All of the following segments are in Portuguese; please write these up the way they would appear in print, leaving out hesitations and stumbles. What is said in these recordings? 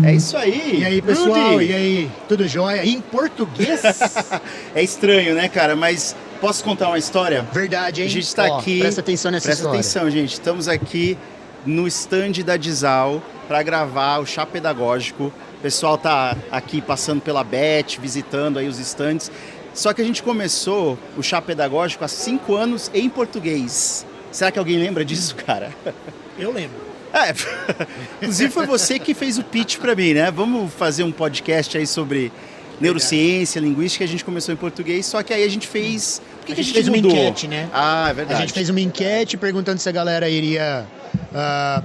É isso aí. E aí, pessoal? Rudy? E aí, tudo jóia? Em português? É estranho, né, cara? Mas posso contar uma história? Verdade, hein? A gente está aqui. Presta atenção nessa história. Presta atenção, gente. Estamos aqui no stand da Dizal para gravar o chá pedagógico. O pessoal tá aqui passando pela Bet, visitando aí os stands. Só que a gente começou o chá pedagógico há 5 anos em português. Será que alguém lembra disso, cara? Eu lembro. Inclusive foi você que fez o pitch para mim, né? Vamos fazer um podcast aí sobre neurociência, linguística. A gente começou em português, só que aí a gente fez... Por que a gente fez mudou? uma enquete, né? Ah, é verdade. A gente fez uma enquete perguntando se a galera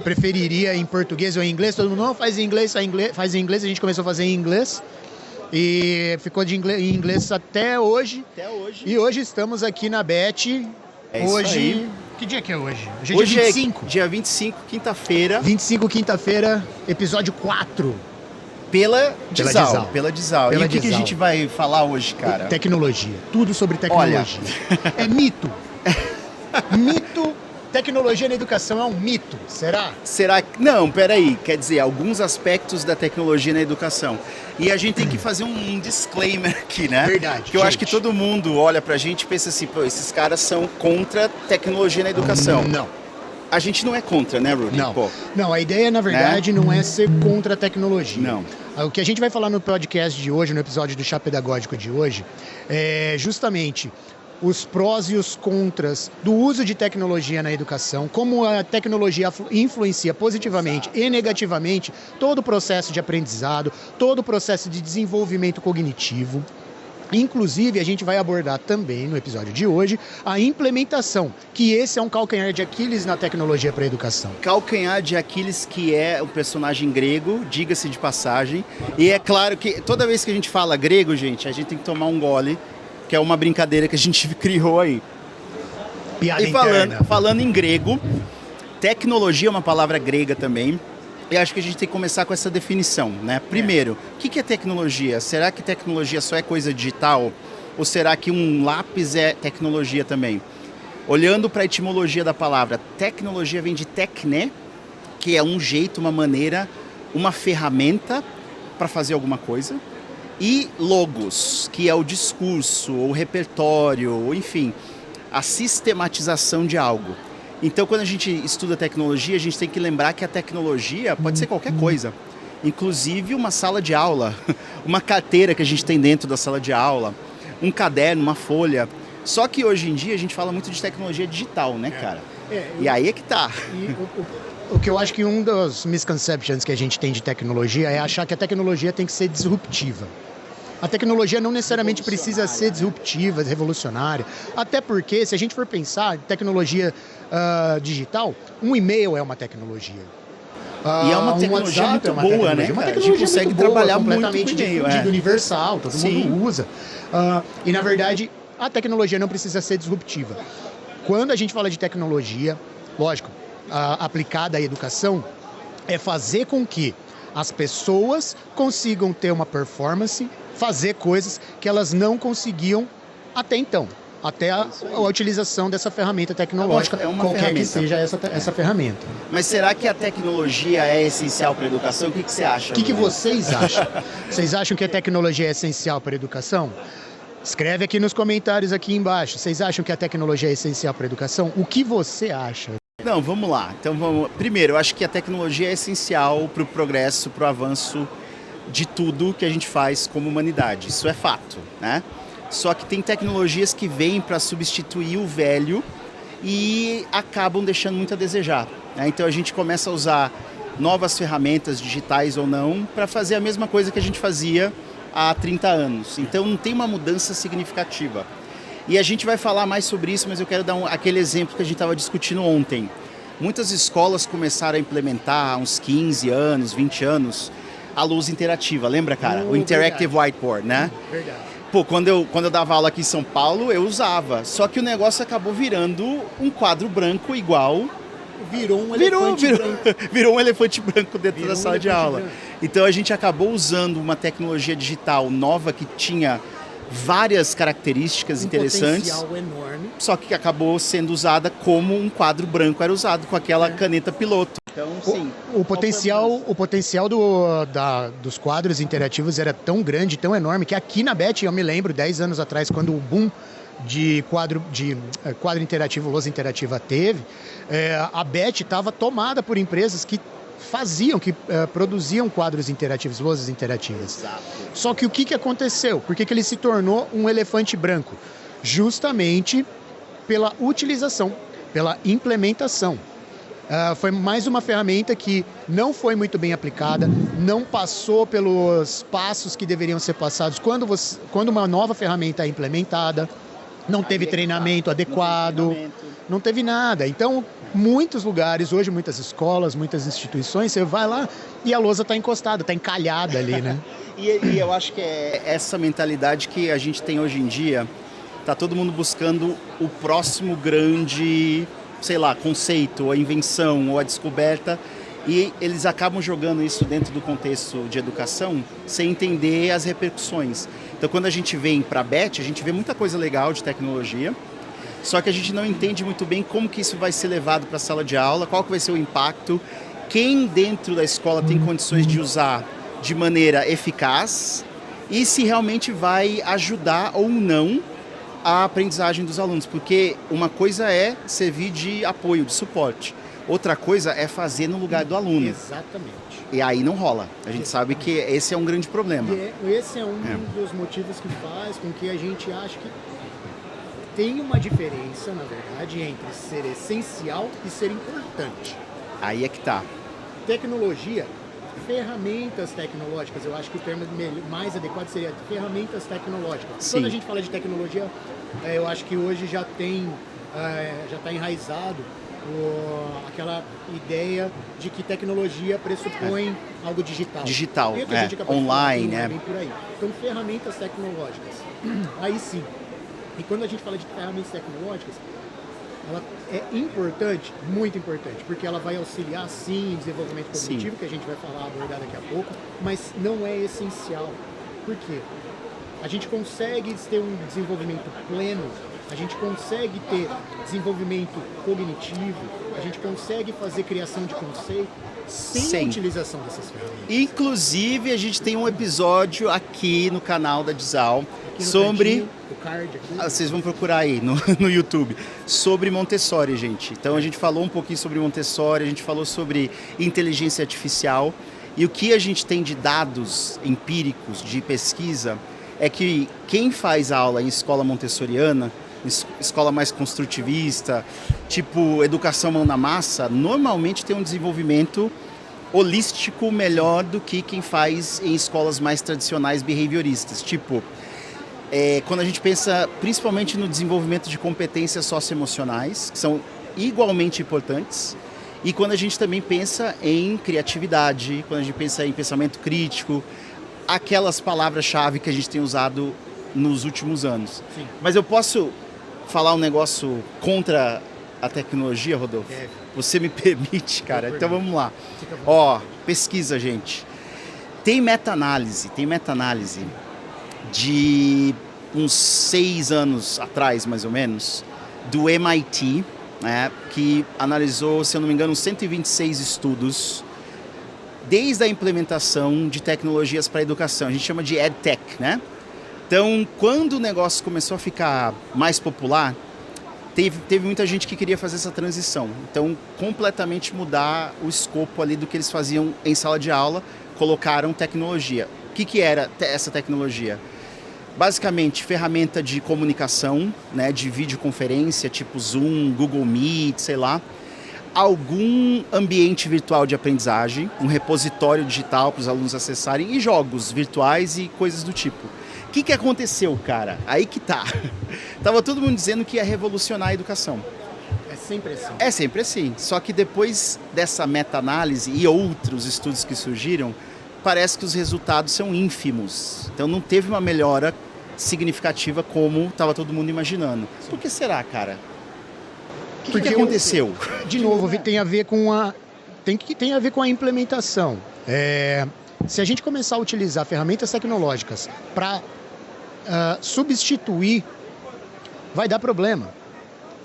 preferiria em português ou em inglês. Todo mundo não faz em inglês, faz em inglês. A gente começou a fazer em inglês e ficou em inglês até hoje. E hoje estamos aqui na Bet. É isso hoje... aí. Que dia que é hoje? Hoje é dia 25. Dia 25, quinta-feira. 25, quinta-feira, episódio 4. Pela Dizal. E o que a Dizal. gente vai falar hoje, cara? Tecnologia. Tudo sobre tecnologia. Olha. É mito. Mito. Tecnologia na educação é um mito, será? Será que... Não, peraí. Quer dizer, alguns aspectos da tecnologia na educação. E a gente tem que fazer um disclaimer aqui, né? Verdade. Porque eu acho que todo mundo olha pra gente e pensa assim, pô, esses caras são contra tecnologia na educação. Não. A gente não é contra, né, Rudy? Não. Pô. Não, a ideia, na verdade, não é ser contra a tecnologia. Não. O que a gente vai falar no podcast de hoje, no episódio do Chá Pedagógico de hoje, é justamente os prós e os contras do uso de tecnologia na educação, como a tecnologia influencia positivamente e negativamente todo o processo de aprendizado, todo o processo de desenvolvimento cognitivo. Inclusive, a gente vai abordar também no episódio de hoje a implementação, que esse é um calcanhar de Aquiles na tecnologia para a educação. Calcanhar de Aquiles, que é um personagem grego, diga-se de passagem. E é claro que toda vez que a gente fala grego, gente, a gente tem que tomar um gole, que é uma brincadeira que a gente criou aí. Piada E falando em grego, tecnologia é uma palavra grega também. E acho que a gente tem que começar com essa definição, né? Primeiro, o que é tecnologia? Será que tecnologia só é coisa digital? Ou será que um lápis é tecnologia também? Olhando para a etimologia da palavra, tecnologia vem de tecne, que é um jeito, uma maneira, uma ferramenta para fazer alguma coisa. E logos, que é o discurso, ou o repertório, ou enfim, a sistematização de algo. Então, quando a gente estuda tecnologia, a gente tem que lembrar que a tecnologia pode ser qualquer coisa. Inclusive uma sala de aula, uma carteira que a gente tem dentro da sala de aula, um caderno, uma folha. Só que hoje em dia a gente fala muito de tecnologia digital, né, cara? E aí é que tá. O que eu acho que um dos misconceptions que a gente tem de tecnologia é achar que a tecnologia tem que ser disruptiva. A tecnologia não necessariamente precisa ser disruptiva, revolucionária. Até porque, se a gente for pensar em tecnologia digital, um e-mail é uma tecnologia. E é uma tecnologia muito boa, né? Uma A tecnologia gente consegue muito boa, trabalhar completamente muito com e-mail, difundida, universal, todo Sim. mundo usa. E, na verdade, a tecnologia não precisa ser disruptiva. Quando a gente fala de tecnologia, lógico, aplicada à educação, é fazer com que as pessoas consigam ter uma performance, fazer coisas que elas não conseguiam até então, até a utilização dessa ferramenta tecnológica, qualquer que seja essa ferramenta. Mas será que a tecnologia é essencial para a educação? O que você acha? O que vocês acham? Vocês acham que a tecnologia é essencial para a educação? Escreve aqui nos comentários aqui embaixo. Vocês acham que a tecnologia é essencial para a educação? O que você acha? Não, vamos lá. Então, primeiro, eu acho que a tecnologia é essencial para o progresso, para o avanço de tudo que a gente faz como humanidade. Isso é fato, né? Só que tem tecnologias que vêm para substituir o velho e acabam deixando muito a desejar, né? Então a gente começa a usar novas ferramentas digitais ou não para fazer a mesma coisa que a gente fazia há 30 anos. Então não tem uma mudança significativa. E a gente vai falar mais sobre isso, mas eu quero dar aquele exemplo que a gente estava discutindo ontem. Muitas escolas começaram a implementar há uns 15 anos, 20 anos, a luz interativa. Lembra, cara? O Interactive Whiteboard, né? Verdade. Pô, quando eu dava aula aqui em São Paulo, eu usava. Só que o negócio acabou virando um quadro branco igual. Virou um elefante branco. Virou um elefante branco dentro da sala de aula. Então a gente acabou usando uma tecnologia digital nova que tinha várias características interessantes. Potencial enorme. Só que acabou sendo usada como um quadro branco era usado, com aquela caneta piloto. Então, sim. O potencial dos quadros interativos era tão grande, tão enorme, que aqui na BET, eu me lembro, 10 anos atrás, quando o boom de quadro interativo, lousa interativa teve, a BET estava tomada por empresas que produziam quadros interativos, lousas interativas. Exato. Só que o que aconteceu? Por que ele se tornou um elefante branco? Justamente pela utilização, pela implementação. Foi mais uma ferramenta que não foi muito bem aplicada, não passou pelos passos que deveriam ser passados quando uma nova ferramenta é implementada, não teve treinamento adequado, não teve nada. Então, muitos lugares, hoje muitas escolas, muitas instituições, você vai lá e a lousa está encostada, está encalhada ali, né? E eu acho que é essa mentalidade que a gente tem hoje em dia, tá todo mundo buscando o próximo grande, sei lá, conceito, ou a invenção, ou a descoberta, e eles acabam jogando isso dentro do contexto de educação sem entender as repercussões. Então, quando a gente vem para a BET, a gente vê muita coisa legal de tecnologia, só que a gente não entende muito bem como que isso vai ser levado para a sala de aula, qual que vai ser o impacto, quem dentro da escola tem condições de usar de maneira eficaz e se realmente vai ajudar ou não a aprendizagem dos alunos, porque uma coisa é servir de apoio, de suporte, outra coisa é fazer no lugar do aluno. Exatamente. E aí não rola. A gente sabe que esse é um grande problema. E esse é um dos motivos que faz com que a gente ache que tem uma diferença, na verdade, entre ser essencial e ser importante. Aí é que tá. Tecnologia, ferramentas tecnológicas, eu acho que o termo mais adequado seria ferramentas tecnológicas. Sim. Quando a gente fala de tecnologia, eu acho que hoje já está enraizado aquela ideia de que tecnologia pressupõe algo digital. Digital, E a gente acaba de online, falar, bem por aí. Então, ferramentas tecnológicas. Aí sim. E quando a gente fala de ferramentas tecnológicas, ela é importante, muito importante, porque ela vai auxiliar sim em desenvolvimento cognitivo, que a gente vai abordar daqui a pouco, mas não é essencial. Por quê? A gente consegue ter um desenvolvimento pleno, a gente consegue ter desenvolvimento cognitivo, a gente consegue fazer criação de conceito sem a utilização dessas ferramentas. Inclusive, a gente tem um episódio aqui no canal da Dizal sobre... Vocês vão procurar aí no YouTube, sobre Montessori, gente. Então a gente falou um pouquinho sobre Montessori, a gente falou sobre inteligência artificial, e o que a gente tem de dados empíricos, de pesquisa, é que quem faz aula em escola montessoriana, escola mais construtivista, tipo educação mão na massa, normalmente tem um desenvolvimento holístico melhor do que quem faz em escolas mais tradicionais behavioristas, tipo... quando a gente pensa principalmente no desenvolvimento de competências socioemocionais, que são igualmente importantes, e quando a gente também pensa em criatividade, quando a gente pensa em pensamento crítico, aquelas palavras-chave que a gente tem usado nos últimos anos. Sim. Mas eu posso falar um negócio contra a tecnologia, Rodolfo? Você me permite, cara? Então vamos lá. Pesquisa, gente. Tem meta-análise de uns 6 anos atrás, mais ou menos, do MIT, né, que analisou, se eu não me engano, 126 estudos desde a implementação de tecnologias para a educação. A gente chama de EdTech, né? Então, quando o negócio começou a ficar mais popular, teve muita gente que queria fazer essa transição. Então, completamente mudar o escopo ali do que eles faziam em sala de aula, colocaram tecnologia. O que era essa tecnologia? Basicamente, ferramenta de comunicação, né, de videoconferência, tipo Zoom, Google Meet, sei lá. Algum ambiente virtual de aprendizagem, um repositório digital para os alunos acessarem e jogos virtuais e coisas do tipo. O que aconteceu, cara? Aí que tá. Tava todo mundo dizendo que ia revolucionar a educação. É sempre assim. É sempre assim. Só que depois dessa meta-análise e outros estudos que surgiram, parece que os resultados são ínfimos. Então não teve uma melhora significativa como estava todo mundo imaginando. Por que será, cara? O que aconteceu? De novo, tem a ver com a implementação. Se a gente começar a utilizar ferramentas tecnológicas para substituir, vai dar problema.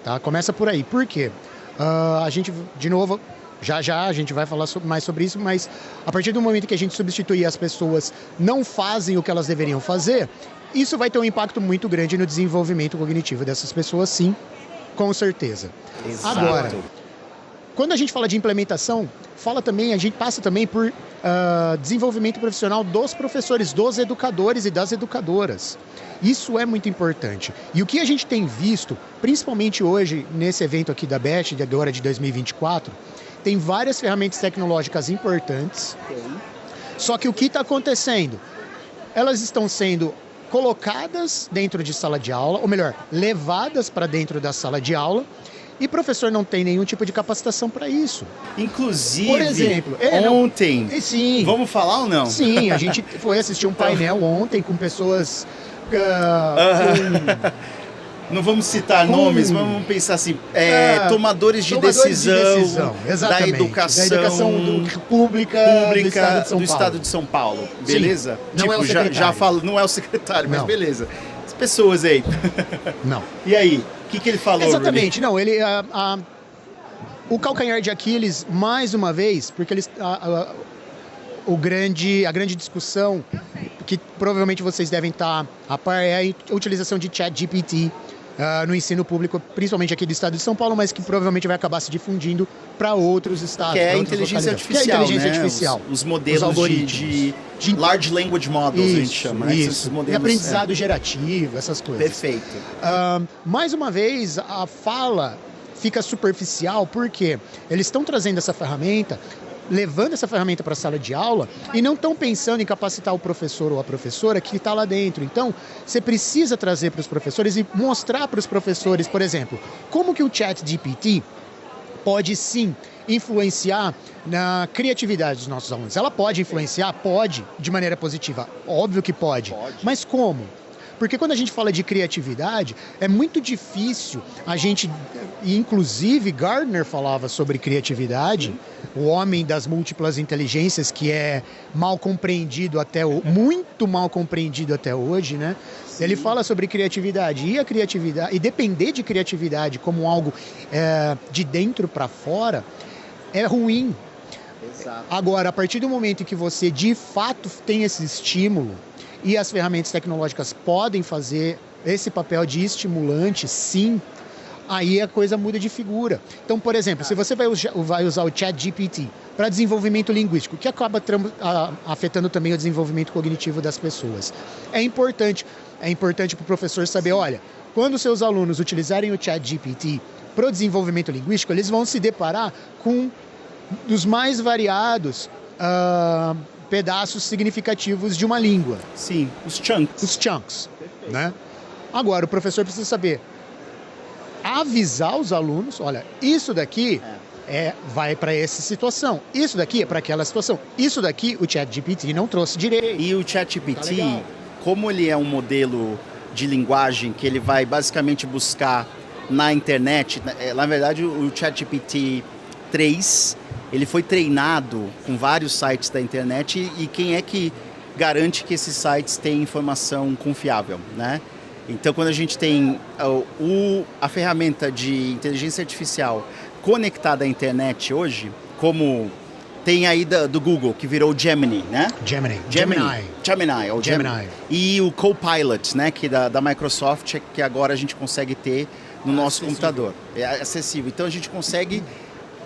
Tá? Começa por aí. Por quê? A gente, de novo, Já já a gente vai falar mais sobre isso, mas a partir do momento que a gente substituir as pessoas não fazem o que elas deveriam fazer, isso vai ter um impacto muito grande no desenvolvimento cognitivo dessas pessoas, sim, com certeza. Exato. Agora, quando a gente fala de implementação, a gente passa também por desenvolvimento profissional dos professores, dos educadores e das educadoras. Isso é muito importante. E o que a gente tem visto, principalmente hoje, nesse evento aqui da BET, agora de 2024, tem várias ferramentas tecnológicas importantes. Só que o que está acontecendo? Elas estão sendo colocadas dentro de sala de aula, ou melhor, levadas para dentro da sala de aula, e o professor não tem nenhum tipo de capacitação para isso. Inclusive, por exemplo, ontem, sim, vamos falar ou não? Sim, a gente foi assistir um painel ontem com pessoas... Não vamos citar nomes, mas vamos pensar assim, tomadores de decisão da educação pública do Estado de São Paulo, beleza? Sim, não é o secretário. Já falo, não é o secretário, mas beleza. As pessoas aí. Não. E aí, o que ele falou? Exatamente, não, ele... o calcanhar de Aquiles, mais uma vez, porque eles... a grande discussão que provavelmente vocês devem estar a par é a utilização de ChatGPT no ensino público, principalmente aqui do estado de São Paulo, mas que provavelmente vai acabar se difundindo para outros estados. Que é a inteligência artificial, artificial. Os modelos de Large Language Models, a gente chama. Isso, modelos, e aprendizado gerativo, essas coisas. Perfeito. Mais uma vez, a fala fica superficial, porque eles estão trazendo essa ferramenta, levando essa ferramenta para a sala de aula e não estão pensando em capacitar o professor ou a professora que está lá dentro. Então, você precisa trazer para os professores e mostrar para os professores, por exemplo, como que o ChatGPT pode sim influenciar na criatividade dos nossos alunos. Ela pode influenciar? Pode, de maneira positiva. Óbvio que pode. Mas como? Porque quando a gente fala de criatividade, é muito difícil a gente... E inclusive Gardner falava sobre criatividade, o homem das múltiplas inteligências, que é mal compreendido muito mal compreendido até hoje, né? Sim. Ele fala sobre criatividade. E a criatividade, e depender de criatividade como algo de dentro para fora, é ruim. Exato. Agora, a partir do momento em que você de fato tem esse estímulo, e as ferramentas tecnológicas podem fazer esse papel de estimulante, sim, aí a coisa muda de figura. Então, por exemplo, se você vai usar o ChatGPT para desenvolvimento linguístico, que acaba afetando também o desenvolvimento cognitivo das pessoas, é importante para o professor saber, olha, quando seus alunos utilizarem o ChatGPT para o desenvolvimento linguístico, eles vão se deparar com os mais variados pedaços significativos de uma língua. Sim, os chunks. Os chunks, né? Agora, o professor precisa saber avisar os alunos, olha, isso daqui vai para essa situação, isso daqui é para aquela situação, isso daqui o ChatGPT não trouxe direito. E o ChatGPT, como ele é um modelo de linguagem que ele vai basicamente buscar na internet, na verdade o ChatGPT 3, ele foi treinado com vários sites da internet e quem é que garante que esses sites têm informação confiável, né? Então, quando a gente tem a ferramenta de inteligência artificial conectada à internet hoje, como tem aí do Google, que virou o Gemini, né? Gemini. E o Copilot, né? Que da Microsoft, que agora a gente consegue ter no nosso computador. É acessível. Então, a gente consegue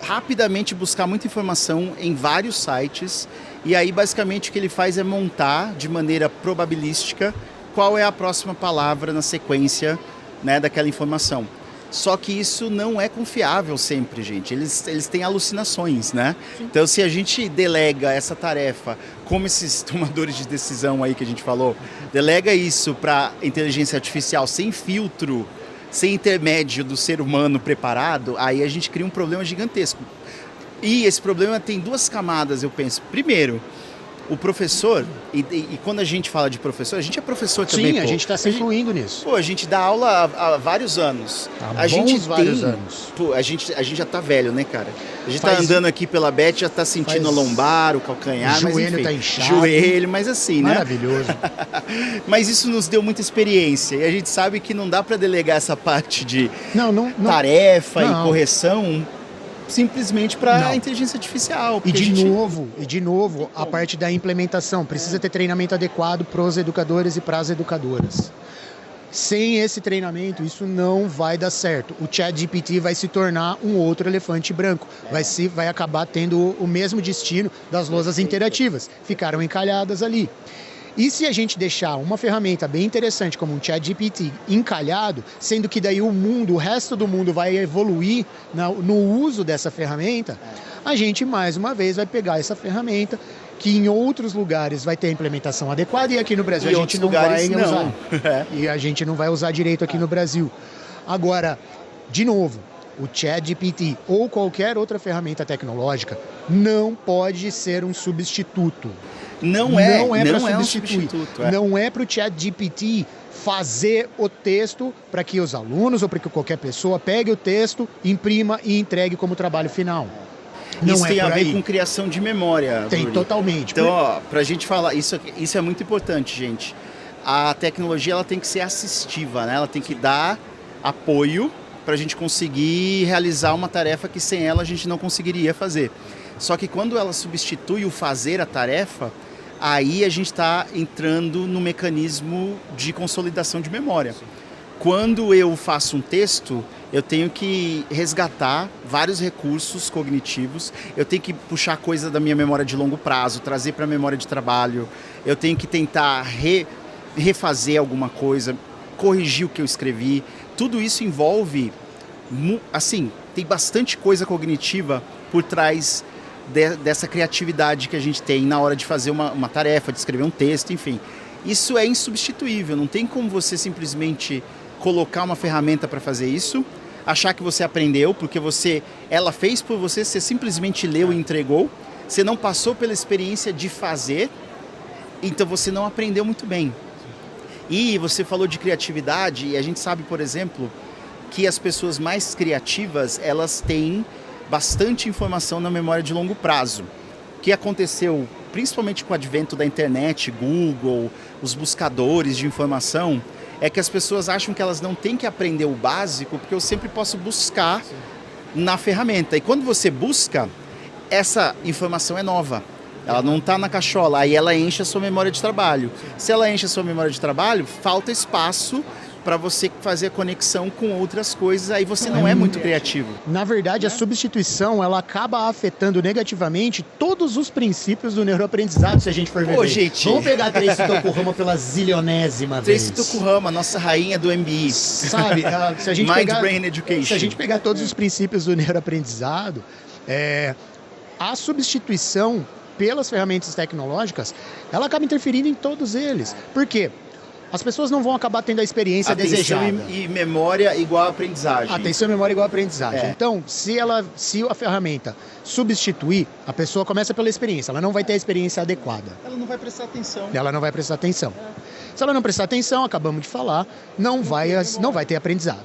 rapidamente buscar muita informação em vários sites e aí, basicamente, o que ele faz é montar de maneira probabilística qual é a próxima palavra na sequência, né, daquela informação. Só que isso não é confiável sempre, gente. Eles têm alucinações, né? Sim. Então, se a gente delega essa tarefa, como esses tomadores de decisão aí que a gente falou, delega isso para inteligência artificial sem filtro, sem intermédio do ser humano preparado, aí a gente cria um problema gigantesco. E esse problema tem duas camadas, eu penso. Primeiro, o professor, e quando a gente fala de professor, a gente é professor também. Sim, a gente está se incluindo nisso. Pô, a gente dá aula há vários anos. Vários anos. Pô, a gente já tá velho, né, cara? A gente tá andando aqui pela BET, já tá sentindo a lombar, o calcanhar, o joelho, mas enfim, tá inchado. Joelho, mas assim, né? Maravilhoso. Mas isso nos deu muita experiência e a gente sabe que não dá para delegar essa parte de tarefa e correção simplesmente para Não. inteligência artificial. E porque a de gente- novo, a parte da implementação. Precisa ter treinamento adequado para os educadores e para as educadoras. Sem esse treinamento, isso não vai dar certo. O ChatGPT vai se tornar um outro elefante branco. Vai acabar tendo o mesmo destino das lousas interativas. Ficaram encalhadas ali. E se a gente deixar uma ferramenta bem interessante como um ChatGPT encalhado, sendo que daí o resto do mundo vai evoluir no uso dessa ferramenta, a gente mais uma vez vai pegar essa ferramenta que em outros lugares vai ter a implementação adequada e aqui no Brasil E a gente outros não vai lugares usar. não. É. E a gente não vai usar direito aqui no Brasil. Agora, de novo, o ChatGPT ou qualquer outra ferramenta tecnológica não pode ser um substituto. Não é para um substituir. substituto. É. Não é para o ChatGPT fazer o texto para que os alunos ou para que qualquer pessoa pegue o texto, imprima e entregue como trabalho final. Não Isso é tem a por ver aí. com criação de memória. Tem, Bruno. totalmente. Então, ó, pra gente falar, isso é muito importante, gente. A tecnologia ela tem que ser assistiva, né? Ela tem que dar apoio para a gente conseguir realizar uma tarefa que sem ela a gente não conseguiria fazer. Só que quando ela substitui o fazer a tarefa, aí a gente está entrando no mecanismo de consolidação de memória. Quando eu faço um texto, eu tenho que resgatar vários recursos cognitivos, eu tenho que puxar coisa da minha memória de longo prazo, trazer para a memória de trabalho, eu tenho que tentar refazer alguma coisa, corrigir o que eu escrevi. Tudo isso envolve, assim, tem bastante coisa cognitiva por trás dessa criatividade que a gente tem na hora de fazer uma tarefa, de escrever um texto, enfim. Isso é insubstituível, não tem como você simplesmente colocar uma ferramenta para fazer isso, achar que você aprendeu, porque ela fez por você, você simplesmente leu e entregou, você não passou pela experiência de fazer, então você não aprendeu muito bem. E você falou de criatividade, e a gente sabe, por exemplo, que as pessoas mais criativas, elas têm bastante informação na memória de longo prazo. O que aconteceu, principalmente com o advento da internet, Google, os buscadores de informação, é que as pessoas acham que elas não têm que aprender o básico, porque eu sempre posso buscar na ferramenta. E quando você busca, essa informação é nova. Ela não está na cachola, aí ela enche a sua memória de trabalho. Se ela enche a sua memória de trabalho, falta espaço para você fazer a conexão com outras coisas, aí você não é muito criativo. Na verdade, a substituição, ela acaba afetando negativamente todos os princípios do neuroaprendizado, se a gente for ver Pô, bem. gente. Vamos pegar Tracy Tokuhama pela zilionésima vez. Tracy Tokuhama, nossa rainha do MBI. Sabe, se a gente Mind pegar, Brain Education. se a gente pegar todos os princípios do neuroaprendizado, a substituição pelas ferramentas tecnológicas, ela acaba interferindo em todos eles. Por quê? As pessoas não vão acabar tendo a experiência Atenção desejada. e memória igual a aprendizagem. Atenção, memória igual a aprendizagem. É. Então, se a ferramenta substituir, a pessoa começa pela experiência. Ela não vai ter a experiência adequada. Ela não vai prestar atenção. Ela não vai prestar atenção. Se ela não prestar atenção, acabamos de falar, não vai ter aprendizado.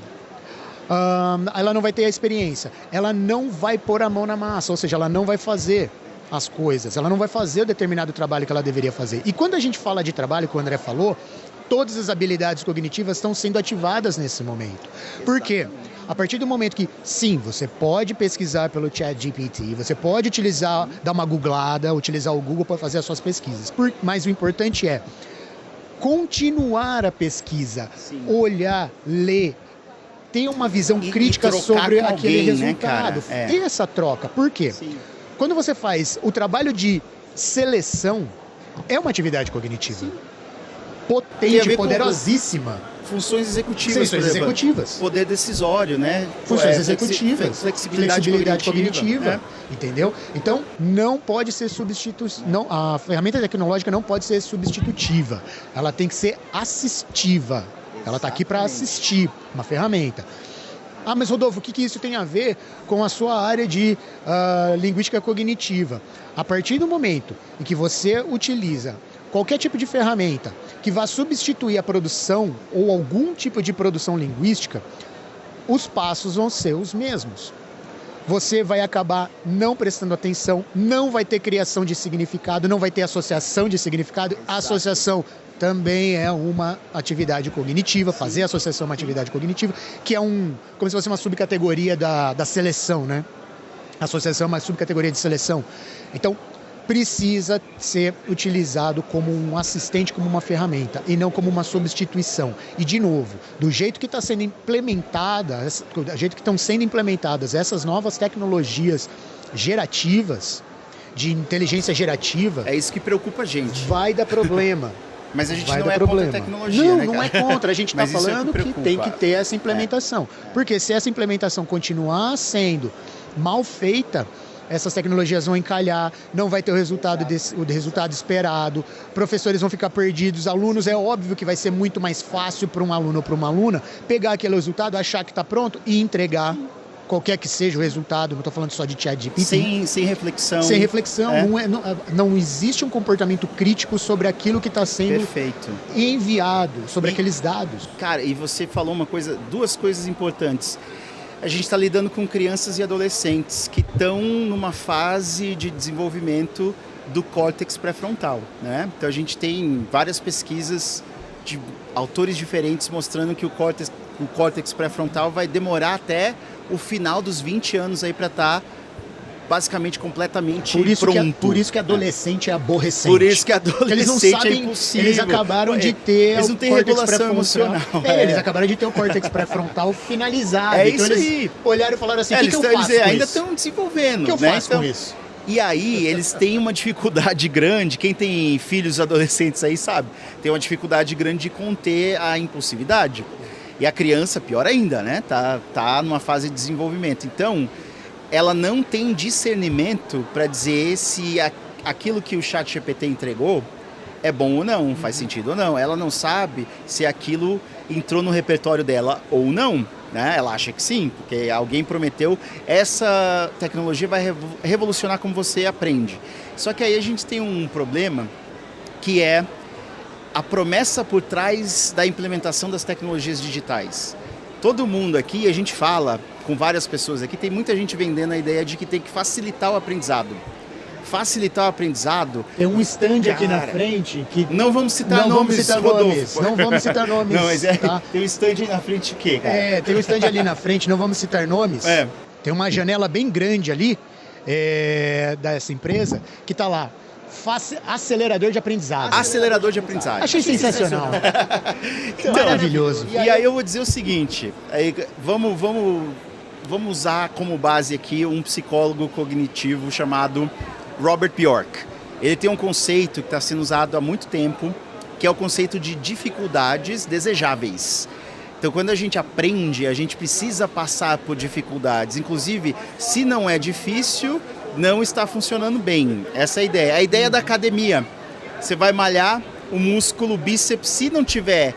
Ela não vai ter a experiência. Ela não vai pôr a mão na massa, ou seja, ela não vai fazer as coisas. Ela não vai fazer o determinado trabalho que ela deveria fazer. E quando a gente fala de trabalho, que o André falou, todas as habilidades cognitivas estão sendo ativadas nesse momento. Por quê? A partir do momento que, sim, você pode pesquisar pelo ChatGPT, você pode utilizar, dar uma googlada, utilizar o Google para fazer as suas pesquisas. Mas o importante é continuar a pesquisa, Sim. olhar, ler, ter uma visão E crítica trocar sobre com aquele alguém, né, resultado. cara? É. Ter essa troca. Por quê? Sim. Quando você faz o trabalho de seleção, é uma atividade cognitiva. Tem a Potente, ver com poderosíssima. Funções executivas, Funções por exemplo. executivas. Poder decisório, né? Funções executivas. Flexibilidade cognitiva. cognitiva. Entendeu? Então, não pode ser substituição. A ferramenta tecnológica não pode ser substitutiva. Ela tem que ser assistiva. Ela está aqui para assistir uma ferramenta. Ah, mas Rodolfo, o que isso tem a ver com a sua área de linguística cognitiva? A partir do momento em que você utiliza qualquer tipo de ferramenta que vá substituir a produção ou algum tipo de produção linguística, os passos vão ser os mesmos. Você vai acabar não prestando atenção, não vai ter criação de significado, não vai ter associação de significado. A associação também é uma atividade cognitiva, fazer associação é uma atividade cognitiva, que é como se fosse uma subcategoria da seleção, né? associação é uma subcategoria de seleção. Então, precisa ser utilizado como um assistente, como uma ferramenta, e não como uma substituição. E, de novo, do jeito que está sendo implementada, do jeito que estão sendo implementadas essas novas tecnologias gerativas, de inteligência gerativa... É isso que preocupa a gente. Vai dar problema. Mas a gente vai não dar é problema. Contra a tecnologia, não, né, não é contra. A gente está falando que tem que ter essa implementação. Porque se essa implementação continuar sendo mal feita, essas tecnologias vão encalhar, não vai ter o resultado esperado, professores vão ficar perdidos, alunos, é óbvio que vai ser muito mais fácil para um aluno ou para uma aluna pegar aquele resultado, achar que está pronto e entregar qualquer que seja o resultado. Não estou falando só de ChatGPT. Sem reflexão. Sem reflexão. Não existe um comportamento crítico sobre aquilo que está sendo enviado, sobre aqueles dados. Cara, e você falou duas coisas importantes. A gente está lidando com crianças e adolescentes que estão numa fase de desenvolvimento do córtex pré-frontal, né? Então a gente tem várias pesquisas de autores diferentes mostrando que o córtex pré-frontal vai demorar até o final dos 20 anos aí para estar basicamente completamente pronto. Por isso que adolescente é aborrecente. Por isso que adolescente eles não sabem, é impossível. Eles acabaram de ter eles não têm regulação emocional. Eles acabaram de ter o córtex pré-frontal finalizado. É então isso eles aí. Olharam e falaram assim, o que eu faço com ainda isso? estão desenvolvendo. O que eu faço com isso? E aí eles têm uma dificuldade grande, quem tem filhos adolescentes aí sabe, tem uma dificuldade grande de conter a impulsividade. E a criança, pior ainda, né? Tá numa fase de desenvolvimento. Então, ela não tem discernimento para dizer se aquilo que o ChatGPT entregou é bom ou não, faz sentido ou não. Ela não sabe se aquilo entrou no repertório dela ou não, né? Ela acha que sim, porque alguém prometeu, essa tecnologia vai revolucionar como você aprende. Só que aí a gente tem um problema que é a promessa por trás da implementação das tecnologias digitais. Todo mundo aqui, a gente fala com várias pessoas aqui, tem muita gente vendendo a ideia de que tem que facilitar o aprendizado. Facilitar o aprendizado... Tem um stand aqui na frente que... Não vamos citar nomes, Rodolfo. Não vamos citar nomes. Não, mas tá? Tem um stand aí na frente o quê, cara? Tem um stand ali na frente, não vamos citar nomes. Tem uma janela bem grande ali, dessa empresa, que está lá. Acelerador de aprendizagem. Acelerador de aprendizagem. Achei sensacional. Então, maravilhoso. E aí eu vou dizer o seguinte, vamos usar como base aqui um psicólogo cognitivo chamado Robert Bjork. Ele tem um conceito que está sendo usado há muito tempo, que é o conceito de dificuldades desejáveis. Então, quando a gente aprende, a gente precisa passar por dificuldades. Inclusive, se não é difícil, não está funcionando bem. Essa é a ideia. A ideia da academia. Você vai malhar o músculo bíceps, se não tiver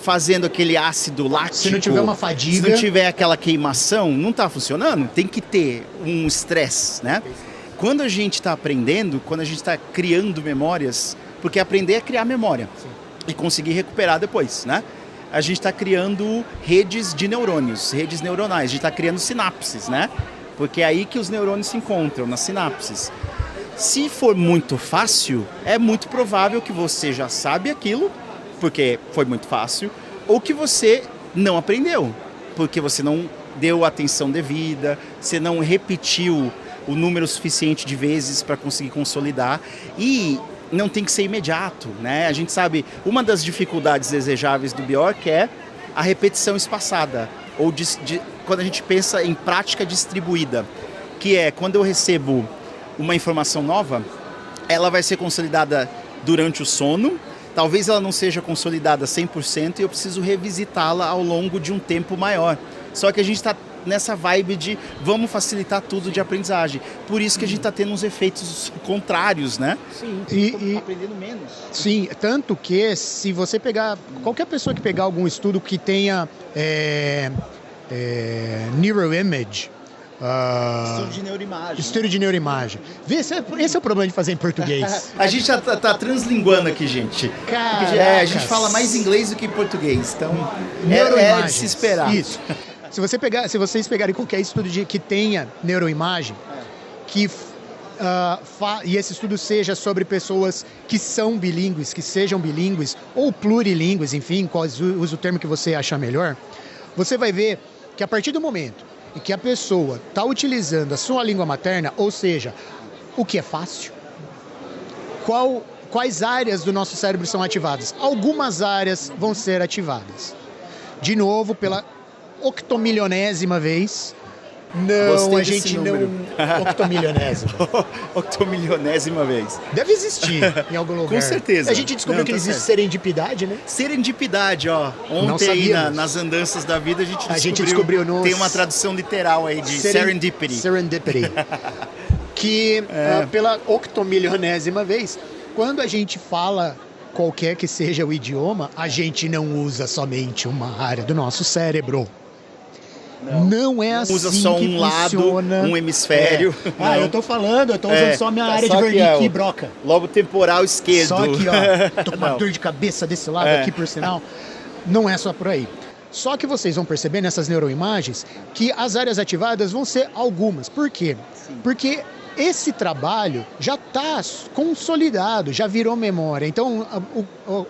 fazendo aquele ácido lático, se não tiver uma fadiga, se não tiver aquela queimação, não está funcionando. Tem que ter um estresse, né? Quando a gente está aprendendo, quando a gente está criando memórias, porque aprender é criar memória. Sim. E conseguir recuperar depois, né? A gente está criando redes de neurônios, redes neuronais, a gente está criando sinapses, né? Porque é aí que os neurônios se encontram, nas sinapses. Se for muito fácil, é muito provável que você já sabe aquilo, porque foi muito fácil, ou que você não aprendeu, porque você não deu a atenção devida, você não repetiu o número suficiente de vezes para conseguir consolidar, e não tem que ser imediato, né? A gente sabe, uma das dificuldades desejáveis do Bjork é a repetição espaçada, ou quando a gente pensa em prática distribuída, que é quando eu recebo uma informação nova, ela vai ser consolidada durante o sono, talvez ela não seja consolidada 100% e eu preciso revisitá-la ao longo de um tempo maior. Só que a gente está nessa vibe de vamos facilitar tudo de aprendizagem. Por isso que a gente está tendo uns efeitos contrários, né? Sim, e aprendendo menos. Sim, tanto que se você pegar, qualquer pessoa que pegar algum estudo que tenha neuroimage, estudo de neuroimagem. Estudo de neuroimagem. Esse é o problema de fazer em português. A gente já tá translinguando aqui, gente. Caraca. A gente fala mais inglês do que português, então é de se esperar. Isso. Se vocês pegarem qualquer estudo que tenha neuroimagem, e esse estudo seja sobre pessoas que são bilíngues, que sejam bilíngues, ou plurilíngues, enfim, usa o termo que você achar melhor, você vai ver que a partir do momento em que a pessoa está utilizando a sua língua materna, ou seja, o que é fácil, quais áreas do nosso cérebro são ativadas? Algumas áreas vão ser ativadas. De novo, pela octomilionésima vez. Não, Gostei a desse gente número. não... Octomilionésima. Octomilionésima vez. Deve existir em algum lugar. Com certeza. A gente descobriu Não, que tá existe certo. serendipidade, né? Serendipidade, ó. Ontem aí nas andanças da vida a gente descobriu nos... tem uma tradução literal aí de serendipity. Serendipity. Que pela octomilionésima vez, quando a gente fala qualquer que seja o idioma, a gente não usa somente uma área do nosso cérebro. Não é assim usa só que um lado, funciona. um hemisfério. Eu tô usando só a minha área de vernique e broca. Lobo temporal esquerdo. Só aqui, ó. Tô com uma dor de cabeça desse lado aqui, por sinal. Não é só por aí. Só que vocês vão perceber nessas neuroimagens que as áreas ativadas vão ser algumas. Por quê? Sim. Porque esse trabalho já está consolidado, já virou memória. Então,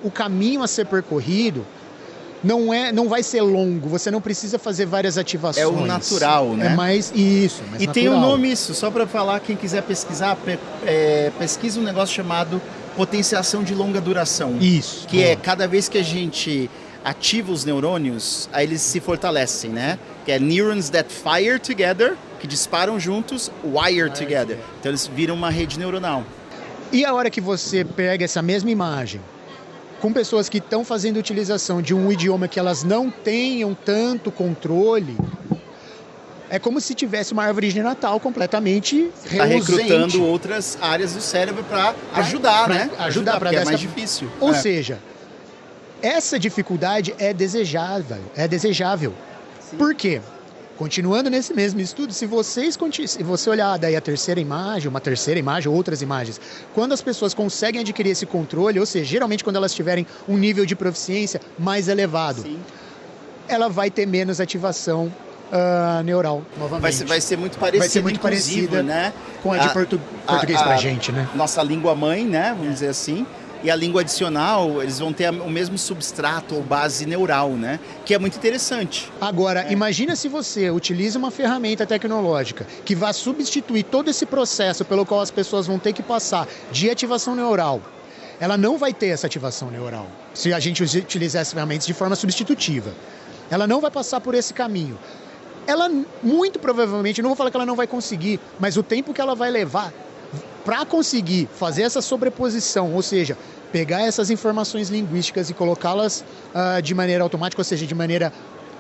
o caminho a ser percorrido não vai ser longo, você não precisa fazer várias ativações. É o natural, né? É mais isso, mais e natural. tem um nome isso, só para falar, quem quiser pesquisar, pesquisa um negócio chamado potenciação de longa duração. Isso. Que é cada vez que a gente ativa os neurônios, aí eles se fortalecem, né? Que é neurons that fire together, que disparam juntos, wire together. Então eles viram uma rede neuronal. E a hora que você pega essa mesma imagem, com pessoas que estão fazendo utilização de um idioma que elas não tenham tanto controle, é como se tivesse uma árvore de Natal completamente reluzente. Está recrutando outras áreas do cérebro para ajudar, né? Ajudar, porque é mais difícil. Ou seja, essa dificuldade é desejável. Sim. Por quê? Continuando nesse mesmo estudo, se você olhar daí uma terceira imagem, outras imagens, quando as pessoas conseguem adquirir esse controle, ou seja, geralmente quando elas tiverem um nível de proficiência mais elevado, sim, ela vai ter menos ativação neural, novamente. Vai ser muito parecida, vai ser muito parecida, né? Com a de português pra gente, né? Nossa língua mãe, né? Vamos dizer assim. E a língua adicional, eles vão ter o mesmo substrato ou base neural, né? Que é muito interessante. Agora, imagina se você utiliza uma ferramenta tecnológica que vai substituir todo esse processo pelo qual as pessoas vão ter que passar de ativação neural. Ela não vai ter essa ativação neural se a gente utilizar essas ferramentas de forma substitutiva. Ela não vai passar por esse caminho. Ela, muito provavelmente, não vou falar que ela não vai conseguir, mas o tempo que ela vai levar para conseguir fazer essa sobreposição, ou seja, pegar essas informações linguísticas e colocá-las de maneira automática, ou seja, de maneira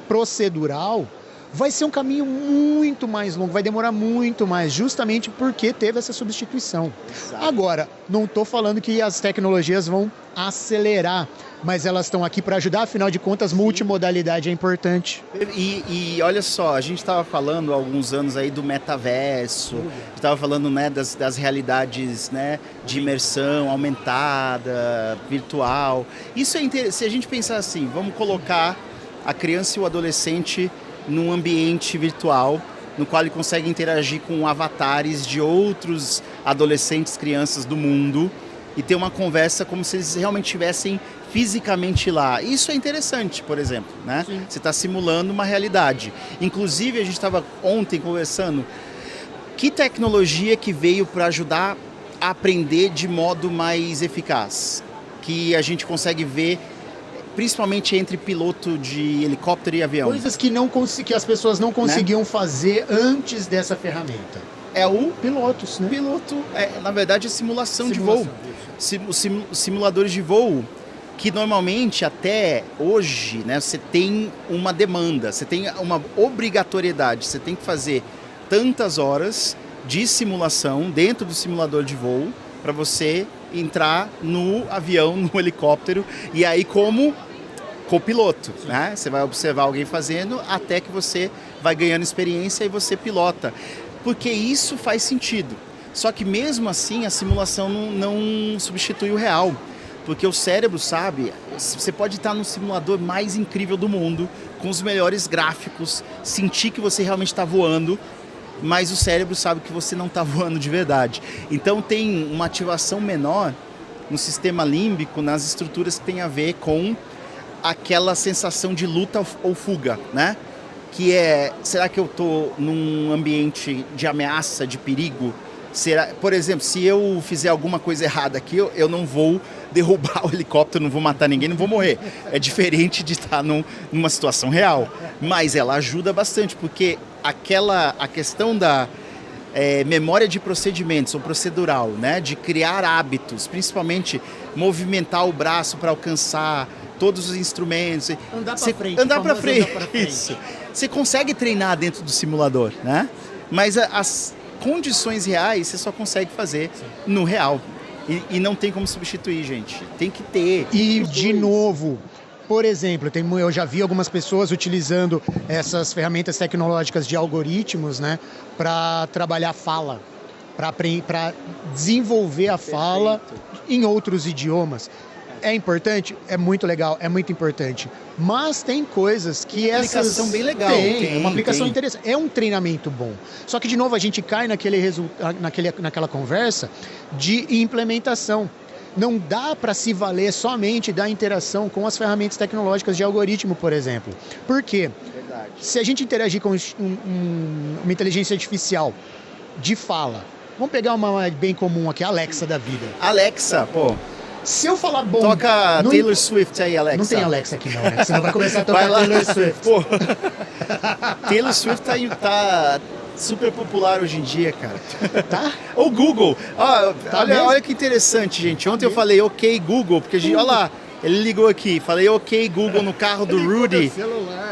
procedural, vai ser um caminho muito mais longo, vai demorar muito mais, justamente porque teve essa substituição. Exato. Agora, não estou falando que as tecnologias vão acelerar, mas elas estão aqui para ajudar, afinal de contas, multimodalidade é importante. E olha só, a gente estava falando há alguns anos aí do metaverso, estava falando, né, das realidades, né, de imersão aumentada, virtual. Isso é interessante. Se a gente pensar assim, vamos colocar a criança e o adolescente num ambiente virtual, no qual ele consegue interagir com avatares de outros adolescentes, crianças do mundo e ter uma conversa como se eles realmente estivessem fisicamente lá. Isso é interessante, por exemplo, né? Sim. Você está simulando uma realidade. Inclusive, a gente estava ontem conversando, que tecnologia que veio para ajudar a aprender de modo mais eficaz? Que a gente consegue ver principalmente entre piloto de helicóptero e avião. Coisas que as pessoas não conseguiam, né, fazer antes dessa ferramenta. É o pilotos, né? Piloto, na verdade, é simulação de voo. Os simuladores de voo, que normalmente até hoje, né, você tem uma demanda, você tem uma obrigatoriedade, você tem que fazer tantas horas de simulação dentro do simulador de voo para você entrar no avião, no helicóptero, e aí como copiloto, né? Você vai observar alguém fazendo até que você vai ganhando experiência e você pilota. Porque isso faz sentido. Só que mesmo assim a simulação não substitui o real. Porque o cérebro sabe, você pode estar no simulador mais incrível do mundo, com os melhores gráficos, sentir que você realmente está voando, mas o cérebro sabe que você não está voando de verdade. Então tem uma ativação menor no sistema límbico, nas estruturas que tem a ver com aquela sensação de luta ou fuga, né? que será que eu estou num ambiente de ameaça, de perigo? Por exemplo, se eu fizer alguma coisa errada aqui, eu não vou derrubar o helicóptero, não vou matar ninguém, não vou morrer. É diferente de estar numa situação real. Mas ela ajuda bastante, porque a questão da memória de procedimentos, ou procedural, né? De criar hábitos, principalmente movimentar o braço para alcançar todos os instrumentos. Andar para frente. Isso. Você consegue treinar dentro do simulador, né? Mas as condições reais você só consegue fazer no real. E não tem como substituir, gente. Tem que ter. E, de novo, por exemplo, eu já vi algumas pessoas utilizando essas ferramentas tecnológicas de algoritmos, né, para trabalhar fala, para desenvolver a fala em outros idiomas. É importante? É muito legal, é muito importante. Mas tem coisas que uma aplicação bem legal. Tem uma aplicação interessante. É um treinamento bom. Só que, de novo, a gente cai naquela conversa de implementação. Não dá para se valer somente da interação com as ferramentas tecnológicas de algoritmo, por exemplo. Por quê? Verdade. Se a gente interagir com uma inteligência artificial de fala, vamos pegar uma bem comum aqui, a Alexa da vida. Alexa, pô. Se eu falar bom... Toca Taylor Swift aí, Alexa. Não tem Alexa aqui não, né? Senão vai começar a tocar Taylor Swift. Pô. Taylor Swift tá super popular hoje em dia, cara. Tá? O Google. Olha que interessante, gente. Ontem eu falei ok Google, porque olha lá, ele ligou aqui. Falei ok Google no carro do Rudy.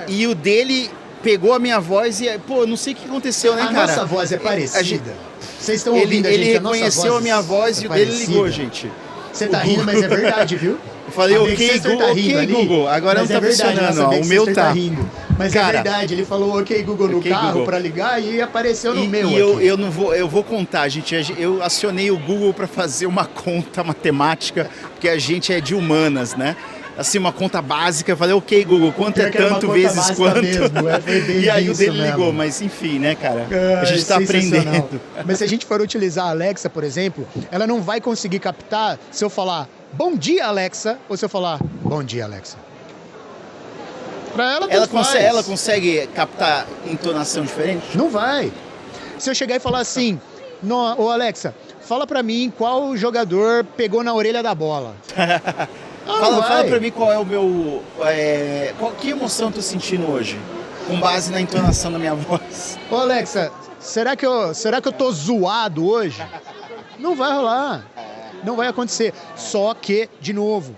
E o dele pegou a minha voz e, pô, não sei o que aconteceu, né, cara? A nossa voz é parecida. Vocês estão ouvindo a gente? Ele reconheceu a minha voz e o dele ligou, gente. Você tá rindo, mas é verdade, viu? Eu falei, ok, Google, ok, Google. Agora não tá funcionando, ó, o meu tá. Rindo. Mas cara, é verdade, ele falou ok, Google no carro para ligar e apareceu no meu. E eu vou contar, gente. Eu acionei o Google para fazer uma conta matemática, porque a gente é de humanas, né? Assim, uma conta básica, eu falei, ok, Google, quanto é tanto vezes quanto? Mesmo, e aí o dele ligou, mas enfim, né, cara? A gente tá aprendendo. Mas se a gente for utilizar a Alexa, por exemplo, ela não vai conseguir captar se eu falar, bom dia, Alexa, ou se eu falar, bom dia, Alexa. Pra ela consegue captar entonação diferente? Não vai. Se eu chegar e falar assim, ô Alexa, fala pra mim qual jogador pegou na orelha da bola. Fala pra mim qual é o meu... que emoção eu tô sentindo hoje? Com base na entonação da minha voz. Ô Alexa, será que eu tô zoado hoje? Não vai rolar. Não vai acontecer. Só que, de novo,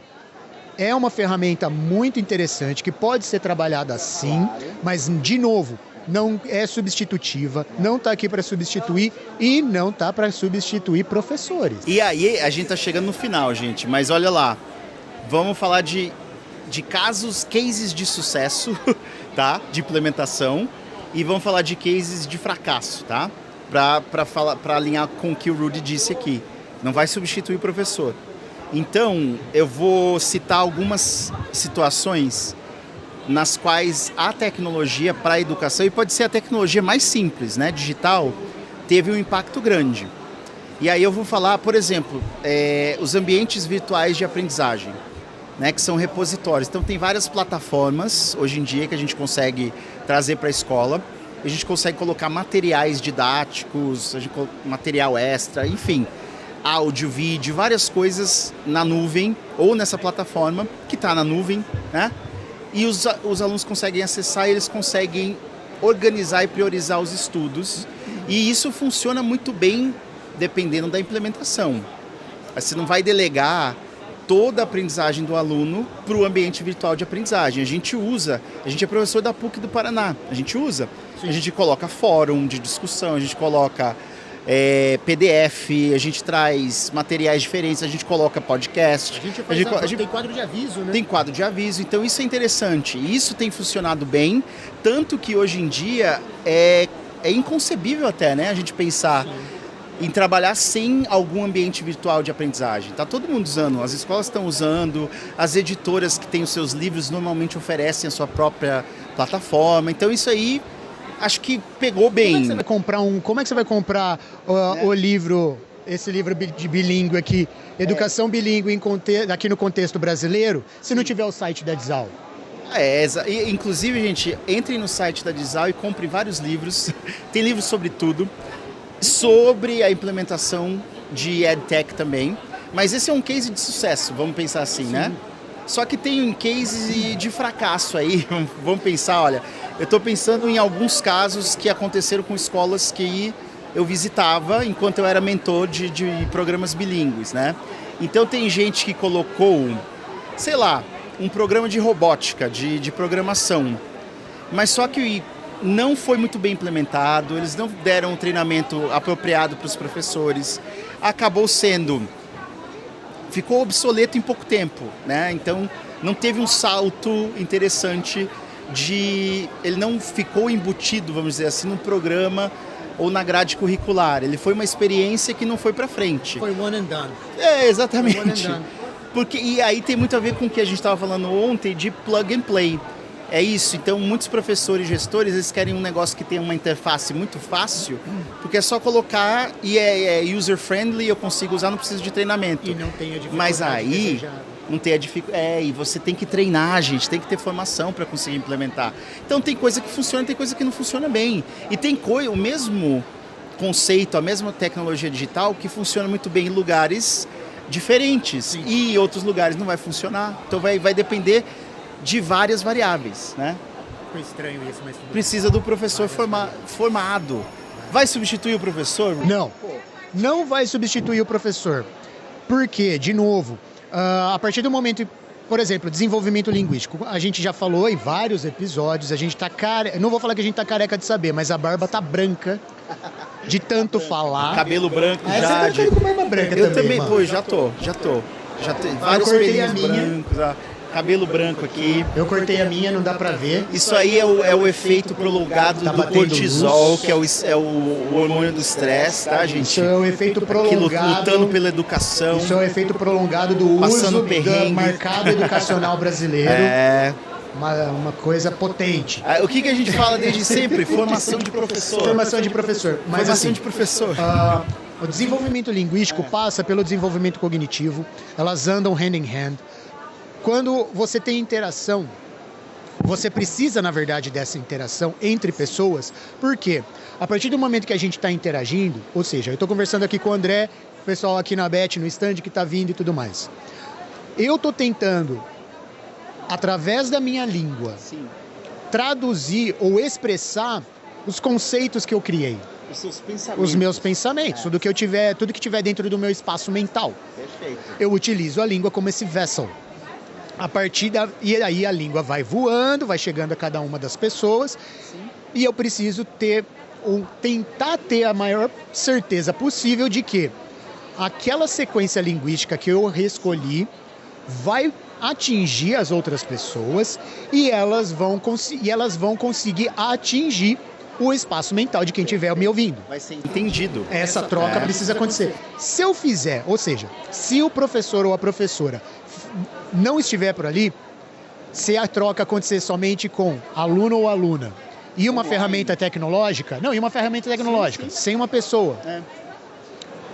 é uma ferramenta muito interessante que pode ser trabalhada assim, mas, de novo, não é substitutiva, não está aqui para substituir e não está para substituir professores. E aí, a gente tá chegando no final, gente, mas olha lá. Vamos falar de cases de sucesso, tá? De implementação. E vamos falar de cases de fracasso, tá? Para alinhar com o que o Rudy disse aqui. Não vai substituir o professor. Então, eu vou citar algumas situações nas quais a tecnologia para a educação, e pode ser a tecnologia mais simples, né? Digital, teve um impacto grande. E aí eu vou falar, por exemplo, os ambientes virtuais de aprendizagem. Né, que são repositórios. Então tem várias plataformas hoje em dia que a gente consegue trazer para a escola. A gente consegue colocar materiais didáticos, material extra, enfim, áudio, vídeo, várias coisas na nuvem ou nessa plataforma que está na nuvem, né? E os alunos conseguem acessar, eles conseguem organizar e priorizar os estudos. E isso funciona muito bem dependendo da implementação. Você não vai delegar toda a aprendizagem do aluno para o ambiente virtual de aprendizagem. A gente é professor da PUC do Paraná, a gente usa. Sim. A gente coloca fórum de discussão, a gente coloca PDF, a gente traz materiais diferentes, a gente coloca podcast. Tem quadro de aviso, né? Tem quadro de aviso, então isso é interessante. Isso tem funcionado bem, tanto que hoje em dia é inconcebível até, né? A gente pensar... Sim. Em trabalhar sem algum ambiente virtual de aprendizagem. Está todo mundo usando, as escolas estão usando, as editoras que têm os seus livros normalmente oferecem a sua própria plataforma. Então isso aí, acho que pegou bem. Como é que você vai comprar o livro, esse livro de bilíngue aqui, Educação Bilíngue aqui no contexto brasileiro, se não tiver o site da Exal? Inclusive, gente, entrem no site da Dizal e comprem vários livros. Tem livros sobre tudo, sobre a implementação de EdTech também. Mas esse é um case de sucesso, vamos pensar assim, né? Só que tem um case de fracasso aí. Vamos pensar, olha, eu estou pensando em alguns casos que aconteceram com escolas que eu visitava enquanto eu era mentor de programas bilíngues, né? Então tem gente que colocou, sei lá, um programa de robótica, de programação, mas só que não foi muito bem implementado, eles não deram um treinamento apropriado para os professores, ficou obsoleto em pouco tempo, né? Então não teve um salto interessante ele não ficou embutido, vamos dizer assim, no programa ou na grade curricular. Ele foi uma experiência que não foi para frente. Foi one and done. Exatamente. One and done. E aí tem muito a ver com o que a gente estava falando ontem de plug and play. É isso, então muitos professores e gestores, eles querem um negócio que tem uma interface muito fácil, porque é só colocar e é user-friendly, eu consigo usar, não preciso de treinamento. E não tem a dificuldade. Mas aí não tem a dificuldade. E você tem que treinar, gente, tem que ter formação para conseguir implementar. Então tem coisa que funciona, tem coisa que não funciona bem. E tem o mesmo conceito, a mesma tecnologia digital que funciona muito bem em lugares diferentes. Sim. E em outros lugares não vai funcionar. Então vai depender de várias variáveis, né? Foi estranho isso, mas precisa do professor formado. Vai substituir o professor? Não vai substituir o professor. Porque, de novo, a partir do momento, por exemplo, desenvolvimento linguístico, a gente já falou em vários episódios, a gente tá não vou falar que a gente tá careca de saber, mas a barba tá branca de tanto falar. Cabelo branco já. Você tá com barba branca eu também, pô, já tô. Já tem vários pelinhos brancos, cabelo branco aqui. Eu cortei a minha, não dá pra ver. Isso aí é o efeito prolongado do cortisol, que é o hormônio do estresse, tá, gente? Isso é o efeito prolongado. Lutando pela educação. Isso é o efeito prolongado do uso do mercado educacional brasileiro. Uma coisa potente. O que a gente fala desde sempre? Formação de professor. Formação de professor. Mas, formação de professor. O desenvolvimento linguístico passa pelo desenvolvimento cognitivo. Elas andam hand in hand. Quando você tem interação, você precisa, na verdade, dessa interação entre pessoas. Por quê? A partir do momento que a gente está interagindo, ou seja, eu estou conversando aqui com o André, o pessoal aqui na Bet, no stand que está vindo e tudo mais. Eu estou tentando, através da minha língua, traduzir ou expressar os conceitos que eu criei. Os meus pensamentos, tudo que tiver dentro do meu espaço mental. Perfeito. Eu utilizo a língua como esse vessel. E aí a língua vai voando, vai chegando a cada uma das pessoas. Sim. E eu preciso tentar ter a maior certeza possível de que aquela sequência linguística que eu escolhi vai atingir as outras pessoas e elas vão conseguir atingir o espaço mental de quem estiver me ouvindo. Vai ser entendido. Essa troca precisa acontecer. Se eu fizer, ou seja, se o professor ou a professora não estiver por ali, se a troca acontecer somente com aluno ou aluna e uma ferramenta tecnológica, sem uma pessoa,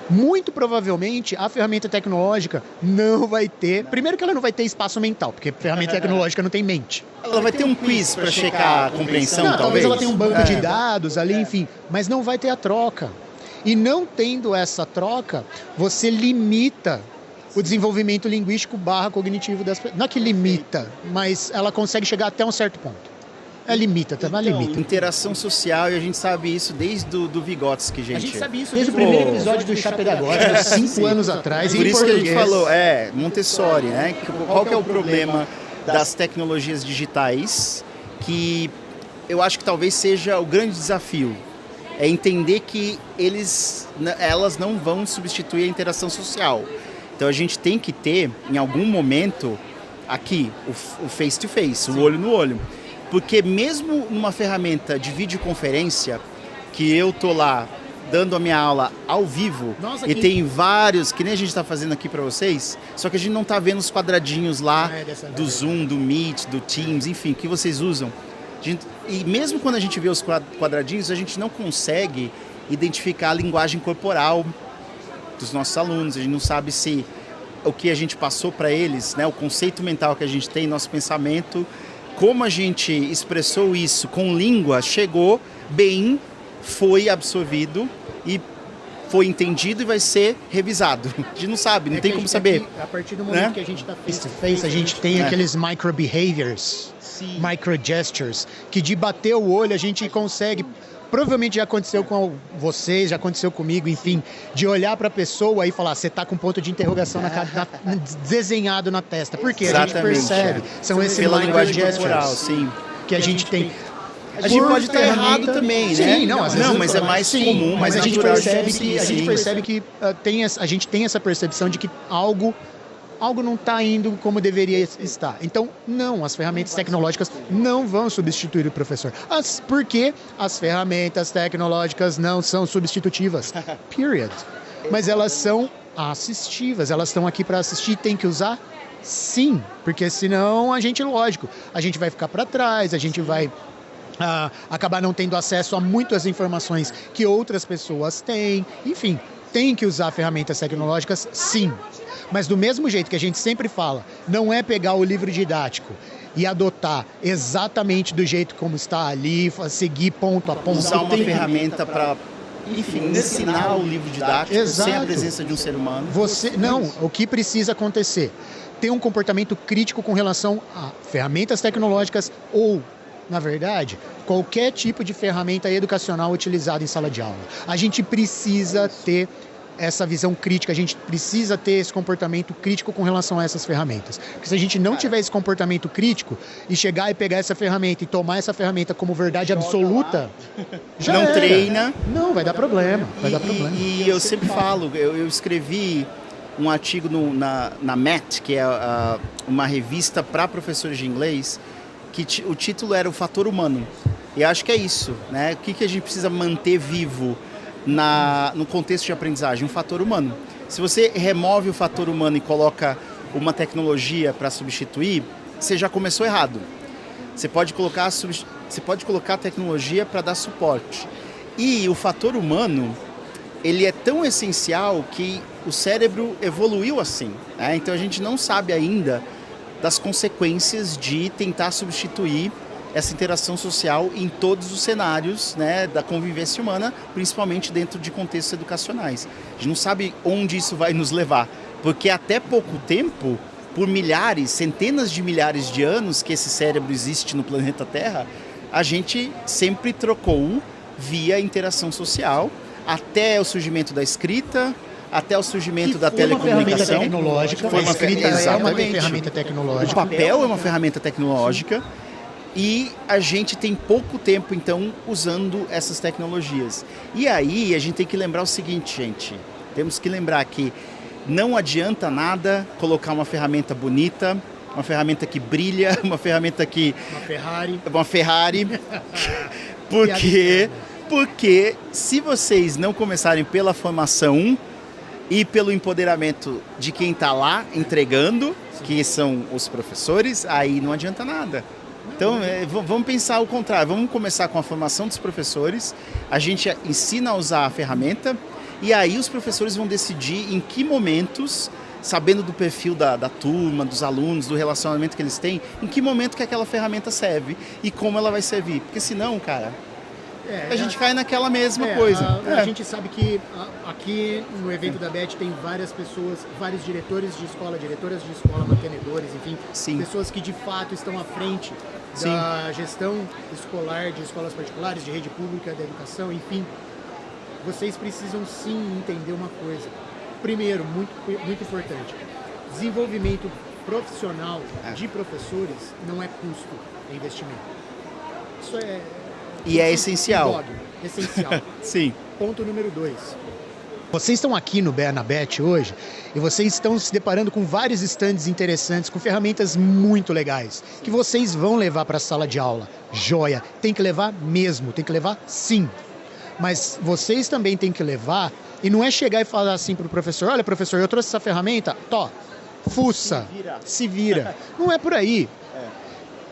muito provavelmente a ferramenta tecnológica não vai ter, primeiro que ela não vai ter espaço mental, porque a ferramenta tecnológica não tem mente. Ela vai ter um quiz para checar a compreensão, talvez ela tenha um banco de dados ali, enfim, mas não vai ter a troca. E não tendo essa troca, você limita o desenvolvimento linguístico cognitivo das pessoas. Não é que limita, mas ela consegue chegar até um certo ponto. Limita. Interação social, e a gente sabe isso desde do Vygotsky, gente. A gente sabe isso desde o primeiro episódio do Chá Pedagógico, 5 anos atrás, por isso que a gente falou, Montessori, né? Qual que é o problema das tecnologias digitais, que eu acho que talvez seja o grande desafio. É entender que elas não vão substituir a interação social. Então a gente tem que ter, em algum momento, aqui, o face-to-face, o olho no olho. Porque mesmo numa ferramenta de videoconferência, que eu tô lá dando a minha aula ao vivo, e tem vários, que nem a gente está fazendo aqui para vocês, só que a gente não está vendo os quadradinhos lá do Zoom, do Meet, do Teams, enfim, que vocês usam. E mesmo quando a gente vê os quadradinhos, a gente não consegue identificar a linguagem corporal dos nossos alunos. A gente não sabe se o que a gente passou para eles, né, o conceito mental que a gente tem, nosso pensamento, como a gente expressou isso com língua, chegou bem, foi absorvido e foi entendido e vai ser revisado. A gente não sabe, não tem como saber. A partir do momento que a gente está face to face, a gente tem aqueles micro behaviors, micro gestures, que de bater o olho a gente consegue. Provavelmente já aconteceu com vocês, já aconteceu comigo, enfim, de olhar para a pessoa e falar, você está com ponto de interrogação desenhado na testa. Por quê? A gente percebe. São esses micro gestures que a gente tem. A gente pode estar errado também, né? Sim, não, às vezes mas é mais comum, mas mais a gente percebe que que a gente tem essa percepção de que algo não está indo como deveria estar. Então, não, as ferramentas tecnológicas não vão substituir o professor. Porque as ferramentas tecnológicas não são substitutivas. Period. Mas elas são assistivas, elas estão aqui para assistir, tem que usar? Sim, porque senão a gente vai ficar para trás, a gente vai acabar não tendo acesso a muitas informações que outras pessoas têm. Enfim, tem que usar ferramentas tecnológicas, sim. Mas do mesmo jeito que a gente sempre fala, não é pegar o livro didático e adotar exatamente do jeito como está ali, seguir ponto a ponto. Usar uma ferramenta para, enfim, ensinar o livro didático. Exato. Sem a presença de um ser humano. O que precisa acontecer? Ter um comportamento crítico com relação a ferramentas tecnológicas ou, na verdade, qualquer tipo de ferramenta educacional utilizada em sala de aula. A gente precisa ter essa visão crítica, a gente precisa ter esse comportamento crítico com relação a essas ferramentas. Porque se a gente não tiver esse comportamento crítico e chegar e pegar essa ferramenta e tomar essa ferramenta como verdade absoluta, já não era. Treina. Não, vai dar problema. E eu sempre falo, eu escrevi um artigo na MET, que é uma revista para professores de inglês, que o título era O Fator Humano. E acho que é isso, né? O que a gente precisa manter vivo no contexto de aprendizagem? Um fator humano. Se você remove o fator humano e coloca uma tecnologia para substituir, você já começou errado. Você pode colocar a tecnologia para dar suporte. E o fator humano, ele é tão essencial que o cérebro evoluiu assim, né? Então a gente não sabe ainda das consequências de tentar substituir essa interação social em todos os cenários, né, da convivência humana, principalmente dentro de contextos educacionais. A gente não sabe onde isso vai nos levar, porque até pouco tempo, por centenas de milhares de anos que esse cérebro existe no planeta Terra, a gente sempre trocou via interação social, até o surgimento da escrita, até o surgimento da telecomunicação. Foi uma ferramenta tecnológica. O papel é uma ferramenta tecnológica. E a gente tem pouco tempo, então, usando essas tecnologias. E aí a gente tem que lembrar o seguinte, gente. Temos que lembrar que não adianta nada colocar uma ferramenta bonita, uma ferramenta que brilha, uma ferramenta que... Uma Ferrari. Porque se vocês não começarem pela formação e pelo empoderamento de quem está lá entregando, que são os professores, aí não adianta nada. Então, vamos pensar o contrário. Vamos começar com a formação dos professores. A gente ensina a usar a ferramenta e aí os professores vão decidir em que momentos, sabendo do perfil da turma, dos alunos, do relacionamento que eles têm, em que momento que aquela ferramenta serve e como ela vai servir. Porque senão, cara, a gente cai naquela mesma coisa. A gente sabe que aqui no evento da BET tem várias pessoas, vários diretores de escola, diretoras de escola, mantenedores, enfim, pessoas que de fato estão à frente da gestão escolar de escolas particulares, de rede pública, da educação, enfim. Vocês precisam sim entender uma coisa. Primeiro, muito importante, desenvolvimento profissional de professores não é custo, é investimento. Isso é essencial. Essencial. Sim. Ponto número 2. Vocês estão aqui na BET hoje e vocês estão se deparando com vários estandes interessantes, com ferramentas muito legais, que vocês vão levar para a sala de aula. Joia! Tem que levar mesmo, tem que levar sim. Mas vocês também têm que levar, e não é chegar e falar assim para o professor, olha professor, eu trouxe essa ferramenta, fuça, se vira. Não é por aí.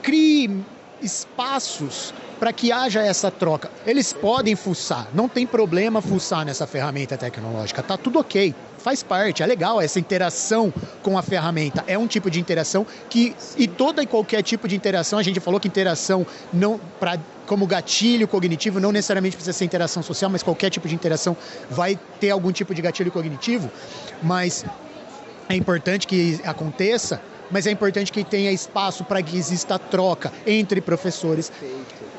Crie espaços para que haja essa troca. Eles podem fuçar, não tem problema fuçar nessa ferramenta tecnológica, tá tudo ok. faz parte, é legal essa interação com a ferramenta. É um tipo de interação e toda e qualquer tipo de interação, a gente falou que interação como gatilho cognitivo, não necessariamente precisa ser interação social, mas qualquer tipo de interação vai ter algum tipo de gatilho cognitivo, mas é importante que aconteça, mas é importante que tenha espaço para que exista troca entre professores.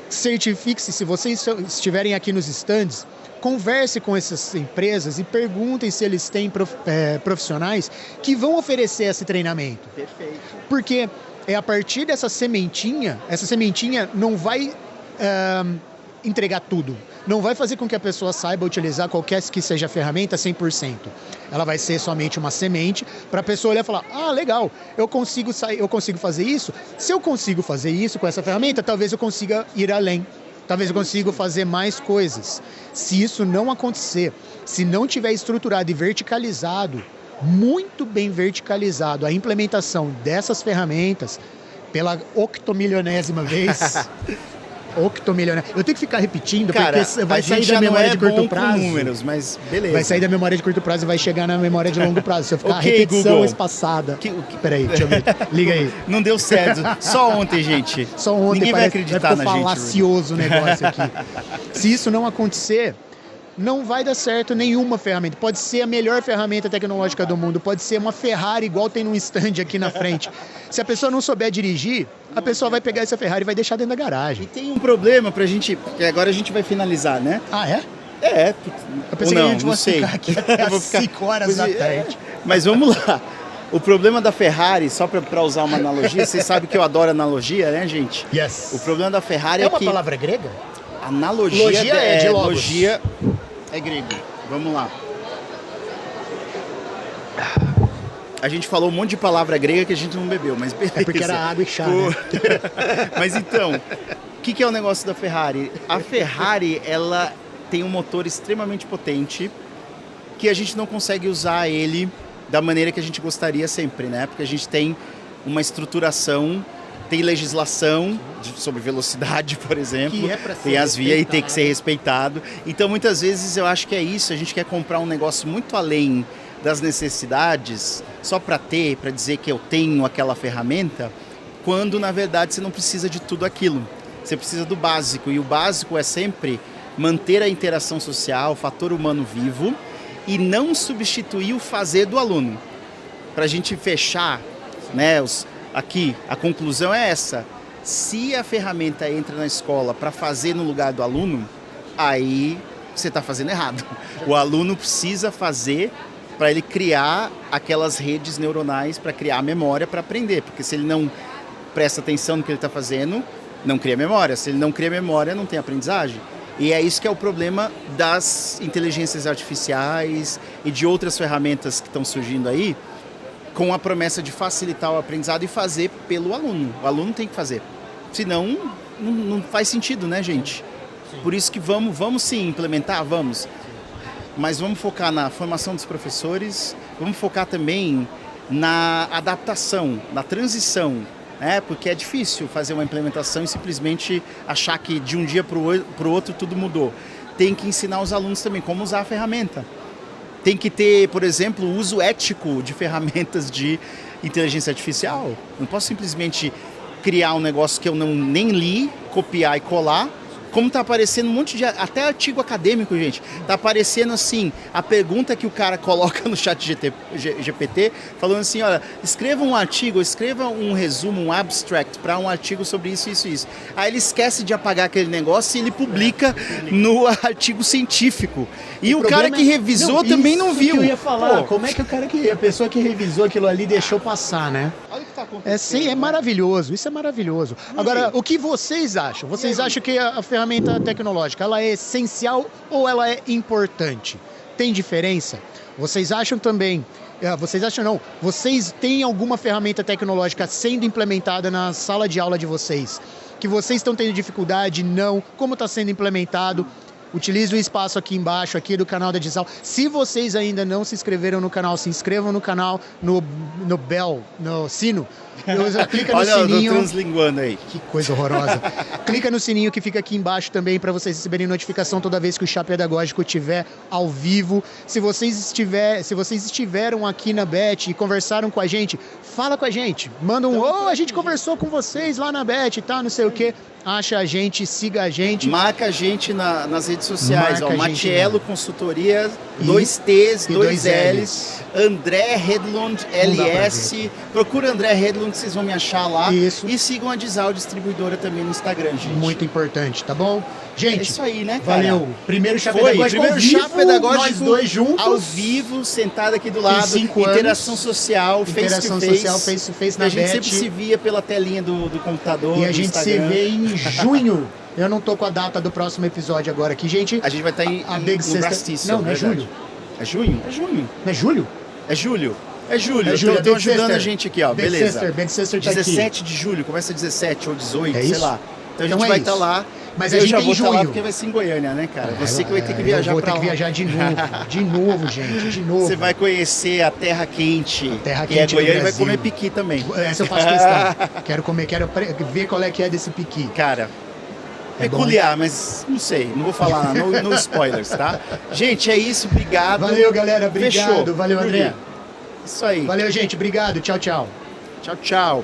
Certifique-se, se vocês estiverem aqui nos stands, converse com essas empresas e perguntem se eles têm profissionais que vão oferecer esse treinamento. Perfeito. Porque é a partir dessa sementinha, essa sementinha não vai entregar tudo. Não vai fazer com que a pessoa saiba utilizar qualquer que seja a ferramenta 100%. Ela vai ser somente uma semente para a pessoa olhar e falar, legal, eu consigo fazer isso. Se eu consigo fazer isso com essa ferramenta, talvez eu consiga ir além. Talvez eu consiga fazer mais coisas. Se isso não acontecer, se não tiver estruturado e verticalizado, muito bem verticalizado, a implementação dessas ferramentas, pela octomilionésima vez... Eu tenho que ficar repetindo, cara, porque vai sair da memória de curto prazo. Números, mas beleza. Vai sair da memória de curto prazo e vai chegar na memória de longo prazo. Se eu ficar repetição Google. Espaçada. Peraí, deixa eu ver. Liga aí. Não deu certo. Só ontem, gente. Só ontem. Ninguém vai acreditar na gente. Falacioso o negócio aqui. Se isso não acontecer, não vai dar certo nenhuma ferramenta. Pode ser a melhor ferramenta tecnológica do mundo, pode ser uma Ferrari igual tem num stand aqui na frente. Se a pessoa não souber dirigir, a pessoa vai pegar essa Ferrari e vai deixar dentro da garagem. E tem um problema pra gente, porque agora a gente vai finalizar, né? Ah, é? É. Eu pensei que a gente fosse ficar aqui até 5 horas da tarde. Mas vamos lá. O problema da Ferrari, só para usar uma analogia, vocês sabem que eu adoro analogia, né, gente? Yes. O problema da Ferrari é que... É uma palavra grega? Analogia é de logos. Logia é grego. Vamos lá. A gente falou um monte de palavra grega que a gente não bebeu, mas beleza. É porque era água e chá, né? Mas então, o que é o negócio da Ferrari? A Ferrari, ela tem um motor extremamente potente que a gente não consegue usar ele da maneira que a gente gostaria sempre, né? Porque a gente tem uma estruturação, tem legislação sobre velocidade, por exemplo, tem as vias e tem que ser respeitado. Então, muitas vezes, eu acho que é isso, a gente quer comprar um negócio muito além das necessidades, só para dizer que eu tenho aquela ferramenta, quando, na verdade, você não precisa de tudo aquilo. Você precisa do básico, e o básico é sempre manter a interação social, o fator humano vivo, e não substituir o fazer do aluno. Para a gente fechar, né, aqui, a conclusão é essa. Se a ferramenta entra na escola para fazer no lugar do aluno, aí você está fazendo errado. O aluno precisa fazer para ele criar aquelas redes neuronais, para criar a memória, para aprender. Porque se ele não presta atenção no que ele está fazendo, não cria memória. Se ele não cria memória, não tem aprendizagem. E é isso que é o problema das inteligências artificiais e de outras ferramentas que estão surgindo aí, com a promessa de facilitar o aprendizado e fazer pelo aluno. O aluno tem que fazer. Senão, não faz sentido, né, gente? Sim. Por isso que vamos sim implementar, vamos. Mas vamos focar na formação dos professores, vamos focar também na adaptação, na transição, né? Porque é difícil fazer uma implementação e simplesmente achar que de um dia para o outro tudo mudou. Tem que ensinar os alunos também como usar a ferramenta. Tem que ter, por exemplo, o uso ético de ferramentas de inteligência artificial. Não posso simplesmente criar um negócio que eu nem li, copiar e colar. Como está aparecendo um monte de... Até artigo acadêmico, gente. Está aparecendo assim, a pergunta que o cara coloca no chat GPT, falando assim, olha, escreva um artigo, escreva um resumo, um abstract para um artigo sobre isso, isso, isso. Aí ele esquece de apagar aquele negócio e ele publica no artigo científico. E o cara que revisou também não viu. Que eu ia falar, como é que a pessoa que revisou aquilo ali deixou passar, né? Olha o que está acontecendo. É maravilhoso, isso é maravilhoso. Agora, o que vocês acham? Vocês acham que a ferramenta tecnológica, ela é essencial ou ela é importante? Tem diferença? Vocês acham também, vocês têm alguma ferramenta tecnológica sendo implementada na sala de aula de vocês? Que vocês estão tendo dificuldade? Não? Como está sendo implementado? Utilize o espaço aqui embaixo, aqui do canal da Digital. Se vocês ainda não se inscreveram no canal, se inscrevam no canal, no bell, no sino, Clica no Olha, eu tô sininho. translinguando aí. Que coisa horrorosa. Clica no sininho que fica aqui embaixo também para vocês receberem notificação toda vez que o Chá Pedagógico estiver ao vivo. Se vocês estiveram aqui na Bet e conversaram com a gente, fala com a gente. Manda a gente conversou com vocês lá na Bet e tal, não sei o quê. Acha a gente, siga a gente. Marca a gente nas redes sociais, Marca ó, a gente, Matiello Consultoria, 2 T's, 2 L's, André Hedlund, LS. Procura André Hedlund, vocês vão me achar lá. Isso. E sigam a Dizal Distribuidora também no Instagram, gente. Muito importante, tá bom? Gente, É isso aí, né, cara? valeu. Primeiro Chá Foi, Pedagógico primeiro ao vivo, Chá Pedagógico nós dois juntos. ao vivo, sentado aqui do lado. 5 interação anos. social, Interação face to face. social, face to face A na gente Bet. sempre se via pela telinha do computador, E a do gente Instagram. se vê em junho. Eu não tô com a data do próximo episódio agora aqui, gente. A gente vai estar A Big no Sister- Brastício. Não, não é verdade. julho. É junho? É junho. Não é julho? É julho. É julho. É julho, Estão Big ajudando Sister. a gente aqui, ó. Big Beleza. Sister, Big Sister tá 17 de julho, começa 17 ou 18, É sei isso? lá. Então a Então gente é vai isso. estar lá. Mas eu a gente já tem vou estar lá junho. porque vai ser em Goiânia, né, cara? Você que vai ter que viajar Eu vou pra ter que lá. viajar de novo. De novo, gente. De novo. Você vai conhecer a Terra Quente. Terra que é quente do Goiânia e vai Brasil. comer piqui também. Essa eu faço questão. Quero comer, ver qual é que é desse piqui. Cara, É bom. peculiar, mas não sei. Não vou falar, no spoilers, tá? Gente, é isso. Obrigado. Valeu, galera. Obrigado. Fechou. Valeu, André. Isso aí. Valeu, gente. Obrigado. Tchau, tchau. Tchau, tchau.